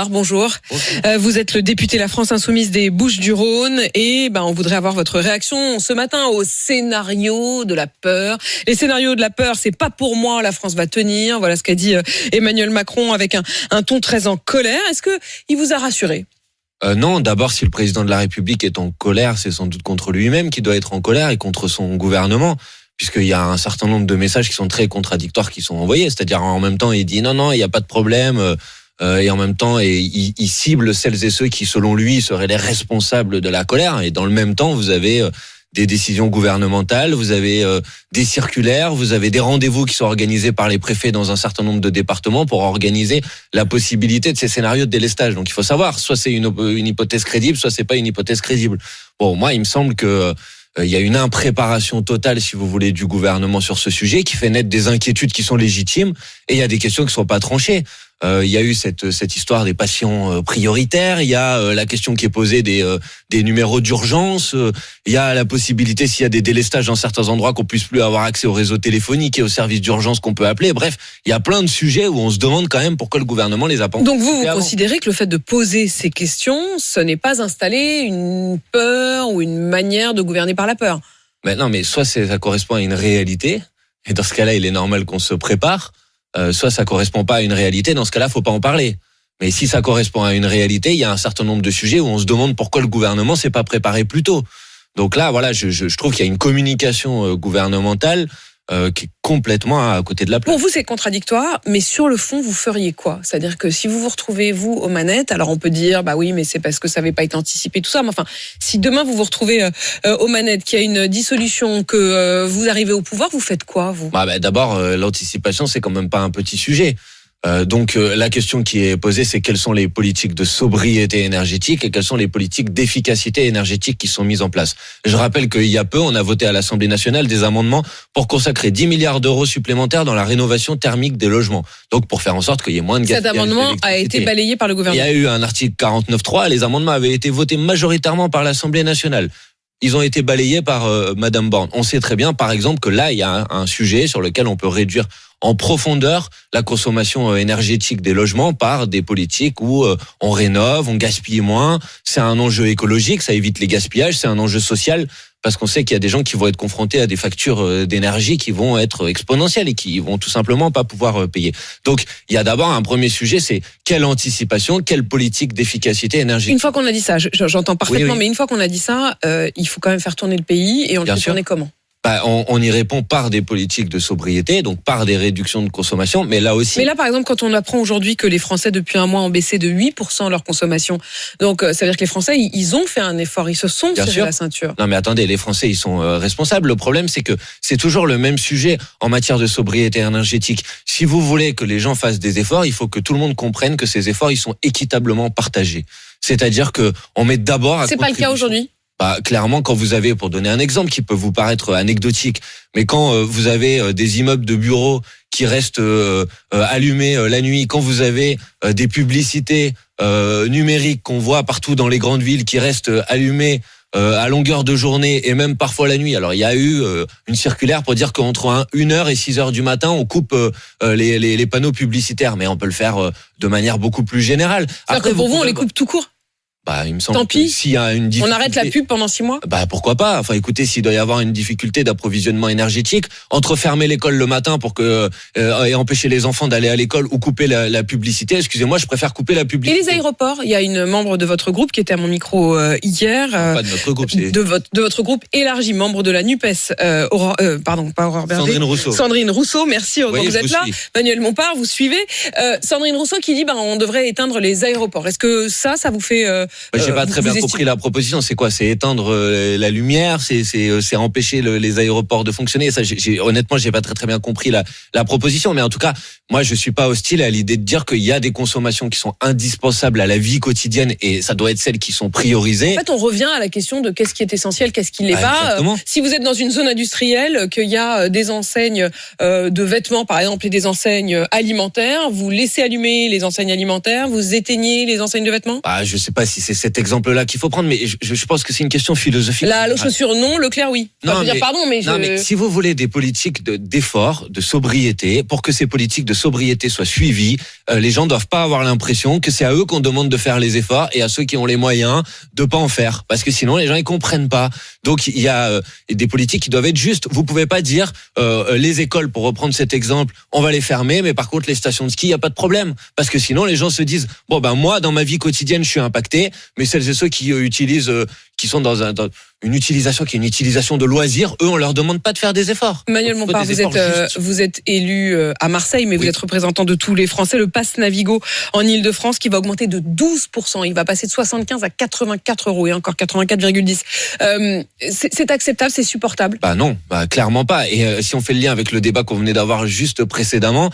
Bonjour. Vous êtes le député La France Insoumise des Bouches-du-Rhône et on voudrait avoir votre réaction ce matin au scénario de la peur. Les scénarios de la peur, c'est pas pour moi, la France va tenir. Voilà ce qu'a dit Emmanuel Macron avec un ton très en colère. Est-ce que il vous a rassuré ? Non, d'abord, si le président de la République est en colère, c'est sans doute contre lui-même qui doit être en colère et contre son gouvernement, puisqu'il y a un certain nombre de messages qui sont très contradictoires qui sont envoyés. C'est-à-dire, en même temps, il dit non, il n'y a pas de problème. Et en même temps, il cible celles et ceux qui, selon lui, seraient les responsables de la colère. Et dans le même temps, vous avez des décisions gouvernementales, vous avez des circulaires, vous avez des rendez-vous qui sont organisés par les préfets dans un certain nombre de départements pour organiser la possibilité de ces scénarios de délestage. Donc il faut savoir, soit c'est une hypothèse crédible, soit c'est pas une hypothèse crédible. Bon, moi, il me semble que il y a une impréparation totale, si vous voulez, du gouvernement sur ce sujet, qui fait naître des inquiétudes qui sont légitimes, et il y a des questions qui sont pas tranchées. Il y a eu cette histoire des patients prioritaires, il y a la question qui est posée des numéros d'urgence, il y a la possibilité, s'il y a des délestages dans certains endroits, qu'on puisse plus avoir accès au réseau téléphonique et aux services d'urgence qu'on peut appeler. Bref, il y a plein de sujets où on se demande quand même pourquoi le gouvernement les a pas. Donc vous considérez que le fait de poser ces questions, ce n'est pas installer une peur ou une manière de gouverner par la peur ? Mais non, mais soit ça correspond à une réalité, et dans ce cas-là, il est normal qu'on se prépare. Soit ça correspond pas à une réalité, dans ce cas-là, faut pas en parler. Mais si ça correspond à une réalité, il y a un certain nombre de sujets où on se demande pourquoi le gouvernement s'est pas préparé plus tôt. Donc là, voilà, je trouve qu'il y a une communication gouvernementale qui est complètement à côté de la plaque. Pour vous, c'est contradictoire, mais sur le fond, vous feriez quoi ? C'est-à-dire que si vous vous retrouvez, vous, aux manettes, alors on peut dire, oui, mais c'est parce que ça n'avait pas été anticipé, tout ça. Mais enfin, si demain vous vous retrouvez aux manettes, qu'il y a une dissolution, que vous arrivez au pouvoir, vous faites quoi, vous ? D'abord, l'anticipation, c'est quand même pas un petit sujet. Donc la question qui est posée, c'est quelles sont les politiques de sobriété énergétique et quelles sont les politiques d'efficacité énergétique qui sont mises en place. Je rappelle qu'il y a peu, on a voté à l'Assemblée nationale des amendements pour consacrer 10 milliards d'euros supplémentaires dans la rénovation thermique des logements. Donc pour faire en sorte qu'il y ait moins de gaspillage. Cet amendement a été balayé par le gouvernement. Il y a eu un article 49.3, les amendements avaient été votés majoritairement par l'Assemblée nationale. Ils ont été balayés par Madame Borne. On sait très bien, par exemple, que là, il y a un sujet sur lequel on peut réduire en profondeur la consommation énergétique des logements par des politiques où on rénove, on gaspille moins. C'est un enjeu écologique, ça évite les gaspillages, c'est un enjeu social parce qu'on sait qu'il y a des gens qui vont être confrontés à des factures d'énergie qui vont être exponentielles et qui vont tout simplement pas pouvoir payer. Donc, il y a d'abord un premier sujet, c'est quelle anticipation, quelle politique d'efficacité énergétique. Une fois qu'on a dit ça, j'entends parfaitement, oui. Mais une fois qu'on a dit ça, il faut quand même faire tourner le pays et on le fait tourner comment ? On y répond par des politiques de sobriété, donc par des réductions de consommation, mais là aussi... Mais là, par exemple, quand on apprend aujourd'hui que les Français, depuis un mois, ont baissé de 8% leur consommation, donc ça veut dire que les Français, ils ont fait un effort, ils se sont serrés la ceinture. Non mais attendez, les Français, ils sont responsables. Le problème, c'est que c'est toujours le même sujet en matière de sobriété énergétique. Si vous voulez que les gens fassent des efforts, il faut que tout le monde comprenne que ces efforts, ils sont équitablement partagés. C'est-à-dire que on met d'abord à C'est pas le cas aujourd'hui. Clairement, quand vous avez, pour donner un exemple qui peut vous paraître anecdotique, mais quand vous avez des immeubles de bureaux qui restent allumés la nuit, quand vous avez des publicités numériques qu'on voit partout dans les grandes villes qui restent allumées à longueur de journée et même parfois la nuit. Alors il y a eu une circulaire pour dire qu'entre 1h et 6h du matin, on coupe les panneaux publicitaires, mais on peut le faire de manière beaucoup plus générale. Après, pour vous, on les coupe tout court ? Il me semble Tant pis. que s'il y a une difficulté, on arrête la pub pendant 6 mois. Pourquoi pas. Enfin, écoutez, s'il doit y avoir une difficulté d'approvisionnement énergétique, entre fermer l'école le matin pour que et empêcher les enfants d'aller à l'école ou couper la publicité, excusez-moi, je préfère couper la publicité. Et les aéroports, il y a une membre de votre groupe qui était à mon micro hier. Pas de notre groupe, c'est de votre groupe élargi, membre de la Nupes. Pas Aurore Berger. Sandrine Rousseau, merci. Oui, vous êtes là. Manuel Montpart, vous suivez. Sandrine Rousseau qui dit on devrait éteindre les aéroports. Est-ce que ça vous fait j'ai pas très bien compris la proposition. C'est quoi ? C'est éteindre la lumière ? C'est empêcher les aéroports de fonctionner ? Ça, honnêtement, j'ai pas très bien compris la proposition. Mais en tout cas, moi, je suis pas hostile à l'idée de dire qu'il y a des consommations qui sont indispensables à la vie quotidienne et ça doit être celles qui sont priorisées. En fait, on revient à la question de qu'est-ce qui est essentiel, qu'est-ce qui l'est pas. Exactement. Si vous êtes dans une zone industrielle, qu'il y a des enseignes de vêtements, par exemple, et des enseignes alimentaires, vous laissez allumer les enseignes alimentaires, vous éteignez les enseignes de vêtements ? Je sais pas si c'est cet exemple-là qu'il faut prendre, mais je pense que c'est une question philosophique. La chaussure non, Leclerc oui. Enfin, Non, je veux dire, pardon, mais si vous voulez des politiques d'effort, de sobriété, pour que ces politiques de sobriété soient suivies, les gens doivent pas avoir l'impression que c'est à eux qu'on demande de faire les efforts et à ceux qui ont les moyens de pas en faire, parce que sinon les gens ils comprennent pas. Donc il y a des politiques qui doivent être justes. Vous pouvez pas dire les écoles, pour reprendre cet exemple, on va les fermer, mais par contre les stations de ski, il y a pas de problème, parce que sinon les gens se disent bon ben moi dans ma vie quotidienne je suis impacté, mais celles et ceux qui utilisent qui sont dans une utilisation de loisirs, eux on leur demande pas de faire des efforts. Manuel Bompard, vous êtes élu à Marseille, mais vous êtes représentant de tous les Français. Le pass Navigo en Ile-de-France qui va augmenter de 12%. Il va passer de 75 à 84 euros et encore 84,10. C'est acceptable, c'est supportable? Bah non, clairement pas. Et si on fait le lien avec le débat qu'on venait d'avoir juste précédemment,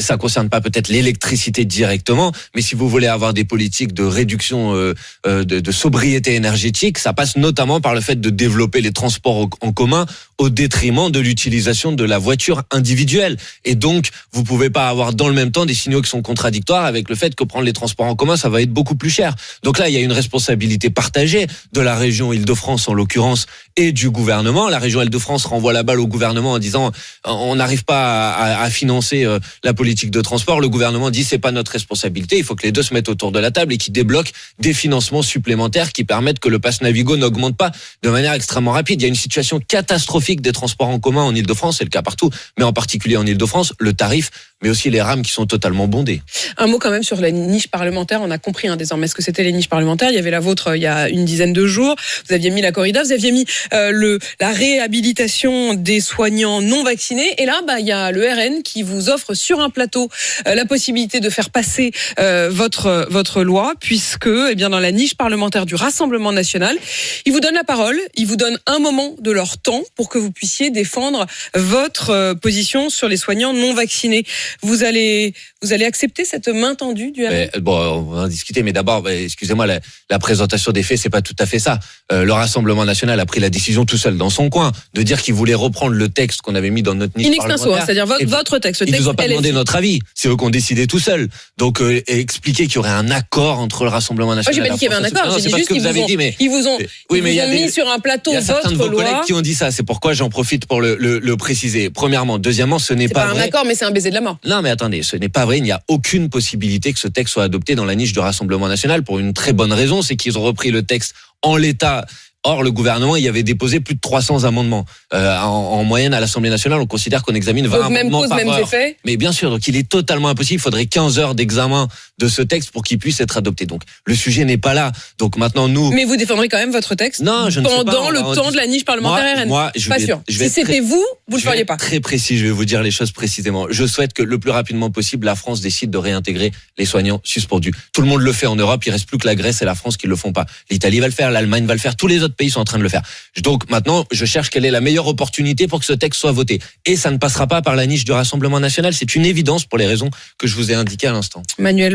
ça concerne pas peut-être l'électricité directement, mais si vous voulez avoir des politiques de réduction de sobriété énergétique, ça passe notamment par le fait de développer les transports en commun au détriment de l'utilisation de la voiture individuelle. Et donc, vous pouvez pas avoir dans le même temps des signaux qui sont contradictoires avec le fait que prendre les transports en commun, ça va être beaucoup plus cher. Donc là, il y a une responsabilité partagée de la région Île-de-France en l'occurrence et du gouvernement. La région Île-de-France renvoie la balle au gouvernement en disant on n'arrive pas à financer la politique de transport. Le gouvernement dit c'est pas notre responsabilité. Il faut que les deux se mettent autour de la table et qu'ils débloquent des financements supplémentaires qui permettent que le pass Navigo n'augmente pas de manière extrêmement rapide. Il y a une situation catastrophique des transports en commun en Île-de-France, c'est le cas partout, mais en particulier en Île-de-France, le tarif, mais aussi les rames qui sont totalement bondées. Un mot quand même sur la niche parlementaire. On a compris désormais ce que c'était les niches parlementaires. Il y avait la vôtre il y a une dizaine de jours. Vous aviez mis la corrida, vous aviez mis la réhabilitation des soignants non vaccinés. Et là, il y a le RN qui vous offre sur un plateau la possibilité de faire passer votre loi, puisque dans la niche parlementaire du Rassemblement national, ils vous donnent la parole, ils vous donnent un moment de leur temps pour que vous puissiez défendre votre position sur les soignants non vaccinés. Vous allez accepter cette main tendue du RN? On va en discuter, mais d'abord, excusez-moi, la présentation des faits, c'est pas tout à fait ça. Le Rassemblement national a pris la décision tout seul dans son coin de dire qu'il voulait reprendre le texte qu'on avait mis dans notre niche parlementaire. C'est-à-dire votre texte. Ils nous ont pas demandé notre avis. C'est eux qui ont décidé tout seuls. Donc, expliquer qu'il y aurait un accord entre le Rassemblement national. Moi, j'ai pas dit qu'il y avait un accord. J'ai dit juste qu'ils vous ont mis sur un plateau votre loi. Il y a certains de vos collègues qui ont dit ça. C'est pourquoi j'en profite pour le préciser. Premièrement. Deuxièmement, ce n'est pas vrai. C'est pas un accord, mais c'est un baiser de la mort. Non, mais attendez, ce n'est pas vrai. Il n'y a aucune possibilité que ce texte soit adopté dans la niche du Rassemblement national pour une très bonne raison, c'est qu'ils ont repris le texte en l'état. Or, le gouvernement y avait déposé plus de 300 amendements. En moyenne, à l'Assemblée nationale, on considère qu'on examine 20 amendements par heure. Effets. Mais bien sûr, donc il est totalement impossible. Il faudrait 15 heures d'examen de ce texte pour qu'il puisse être adopté. Donc, le sujet n'est pas là. Donc maintenant, nous... Mais vous défendrez quand même votre texte? Non, je ne sais pas. Pendant le temps de la niche parlementaire RN? Moi, pas sûr. Si c'était vous le feriez pas. Très précis, je vais vous dire les choses précisément. Je souhaite que le plus rapidement possible, la France décide de réintégrer les soignants suspendus. Tout le monde le fait en Europe. Il reste plus que la Grèce et la France qui le font pas. L'Italie va le faire, l'Allemagne va le faire. Tous les autres pays sont en train de le faire. Donc maintenant, je cherche quelle est la meilleure opportunité pour que ce texte soit voté. Et ça ne passera pas par la niche du Rassemblement national. C'est une évidence pour les raisons que je vous ai indiquées à l'instant. Manuel